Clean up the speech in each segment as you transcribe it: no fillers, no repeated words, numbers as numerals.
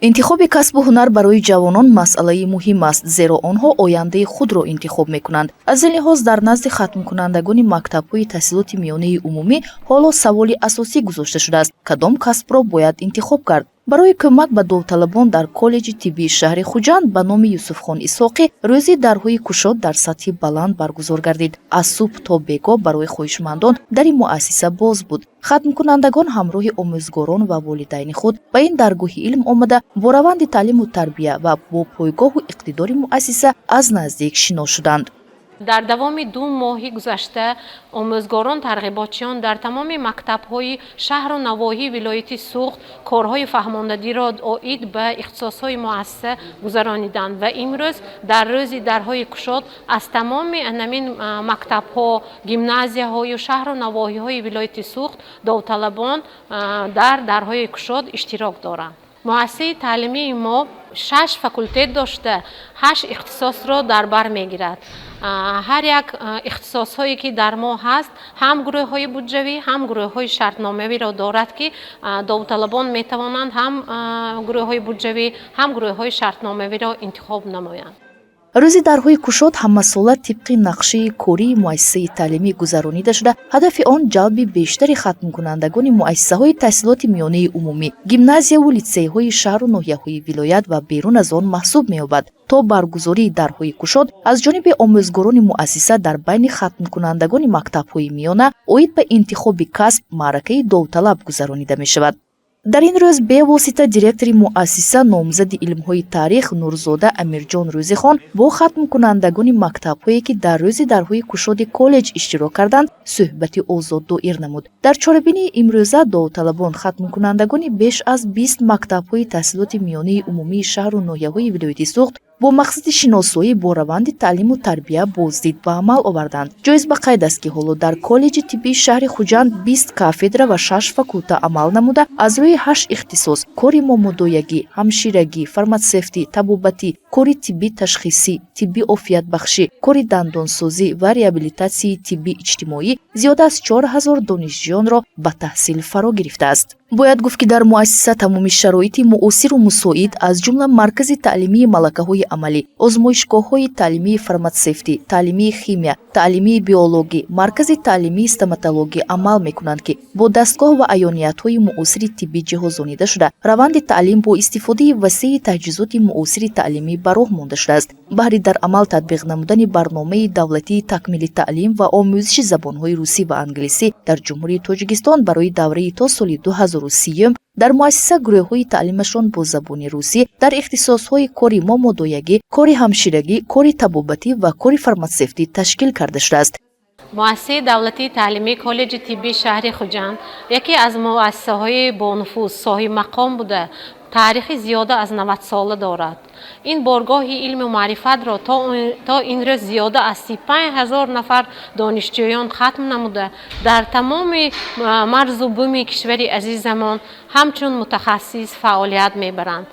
интихоби касбу ҳунар барои ҷавонон масъалаи муҳим аст, зеро онҳо ояндаи худро интихоб мекунанд. Аз ин лиҳоз дар назди хатмкунандагони мактабҳои таҳсилоти миёнаи умумӣ ҳоло саволи асосӣ гузошта шудааст: кадом касбро бояд интихоб кард? барои кӯмак ба довталабон дар коллеҷи тиббии шаҳри Хуҷанд ба номи Юсуфхон Исоқӣ рӯзи дарҳои кушод дар сатҳи баланд баргузор гардид. аз субҳ то бегоҳ барои хоҳишмандон дари муассиса боз буд. хатмкунандагон ҳамроҳи омӯзгорон ва волидайни худ ба ин даргоҳи илм омада бо раванди таълиму тарбия ва бо пойгоҳу иқтидори муассиса аз наздик шинос шуданд. дар давоми 2 моҳи гузашта омӯзгорон тарғиботчиён дар тамоми мактабҳои шаҳру навоҳии вилояти Суғд корҳои фаҳмондадиро оид ба ихтисосҳои муассиса гузарониданд ва имрӯз дар рӯзи дарҳои кушод аз тамоми анамин мактабҳо, гимназияҳою шаҳру навоҳиҳои вилояти Суғд довталабон дар дарҳои кушод иштирок доранд. муассисаи таълимии мо 6 факултет дошта 8 ихтисосро дар бар мегирад. ҳар як ихтисосҳое ки дар мо ҳаст ҳам гурӯҳҳои буҷавӣ, ҳам гурӯҳҳои шартномавиро дорад ки довталабон метавонанд ҳам гурӯҳҳои буҷавӣ, ҳам гурӯҳҳои шартномавиро интихоб намоянд. рӯзи дарҳои кушод ҳамасола тибқи нақшаи кории муассисаи таълимӣ гузаронида шуда, ҳадафи он ҷалби бештари хатмкунандагони муассисаҳои таҳсилоти миёнаи умумӣ, гимназияву литсейҳои шаҳру ноҳияҳои вилоят ва берун аз он маҳсуб меёбад. то баргузории дарҳои кушод аз ҷониби омӯзгорони муассиса дар байни хатмкунандагони мактабҳои миёна оид ба интихоби касб маъракаи довталаб гузаронида мешавад. дар ин рӯз бевосита директори муассиса номзади илмҳои таърих Нурзода Амирҷон Рӯзихон бо хатмкунандагони мактабҳое ки дар рӯзи дарҳои кушоди коллеҷ иштирок карданд суҳбати озод доир намуд. дар чорабинии имрӯза довталабон хатмкунандагони беш аз 20 мактабҳои таҳсилоти миёнаи умумии шаҳру ноҳияҳои вилояти Суғд бо мақсади шиносоӣ бо раванди таълиму тарбия боздид ба амал оварданд. ҷоиз ба қайд аст ки ҳоло дар коллеҷи тиббии шаҳри Хуҷанд 20 кафедра ва 6 факулта амал намуда, аз рӯи 8 ихтисос кори момудоягӣ, ҳамширагӣ, фарматсевтӣ, табобатӣ, кори тиббӣ ташхисӣ, тибби офиятбахшӣ, кори дандонсозӣ ва реабилитатсияи тибби иҷтимоӣ зиёда аз 4000 донишҷӯёнро ба таҳсил фаро гирифтааст. бояд гуфт ки дар муассиса тамоми шароити муосиру мусоид аз ҷумла маркази таълимии малакаҳои амалӣ, озмоишгоҳҳои таълимии фарматсевтӣ, таълимии химия, таълимии биологӣ, маркази таълимии стоматологӣ амал мекунанд ки бо дастгоҳ ва аёниятҳои муосири тиббӣ ҷиҳозонида шуда, раванди таълим бо истифодаи васеъи таҷҳизоти муосири таълимӣ ба роҳ монда шудааст. баҳри дар амал татбиқ намудани барномаи давлатии такмили таълим ва омӯзиши забонҳои русӣ ва англисӣ дар ҷумҳурии Тоҷикистон барои давраи то соли 2030 дар муассиса гурӯҳҳои таълимашон бо забони русӣ дар ихтисосҳои кори момудоягӣ, кори ҳамширагӣ, кори табобатӣ ва кори фарматсевтӣ ташкил карда шудааст. муассисаи давлатии таълимии коллеҷи тиббии шаҳри Хуҷанд яке аз муассисаҳои бонуфуз соҳибмақом буда таърихи зиёда аз 90 сола дорад. ин боргоҳи илму маърифатро то ин рӯз зиёда аз 35000 нафар донишҷӯён хатм намуда дар тамоми марзу буми кишвари азизамон ҳамчун мутахассис фаъолият мебаранд.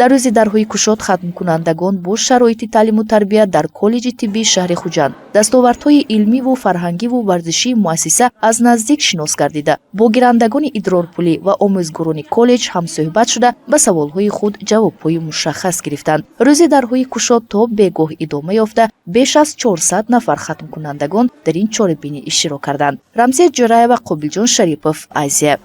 дар рӯзи дарҳои кушод хатмкунандагон бо шароити таълиму тарбия дар коллеҷи тиббии шаҳри Хуҷанд дастовардҳои илмиву фарҳангиву варзишии муассиса аз наздик шинос гардида, бо гирандагони идрорпулӣ ва омӯзгорони коллеҷ ҳамсӯҳбат шуда ба саволҳои худ ҷавобҳои мушаххас гирифтанд. рӯзи дарҳои кушод то бегоҳ идома ёфта, беш аз 400 нафар хатмкунандагон дар ин чорабинӣ иштирок карданд. Рамзия Ҷӯраева, Қобилҷон Шарипов, Азия.